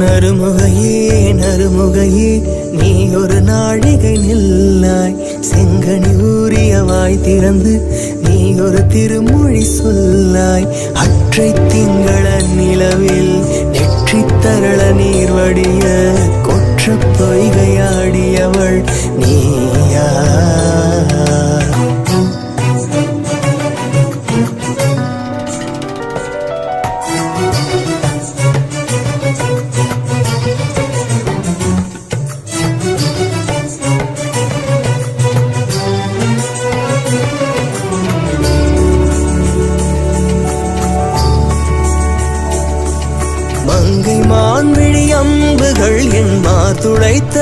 நறுமுகையே நறுமுகையே நீ ஒரு நாழிகை நில்லாய். செங்கனி ஊறிய வாய் திறந்து நீ ஒரு திருமொழி சொல்லாய். அற்றை திங்கள நிலவில் நெற்றி தரள நீர் வடிய கொற்ற பொய்கையாடியவள் நீயா? மங்கை மான்விழி அம்புகள் என் மார் துளைத்த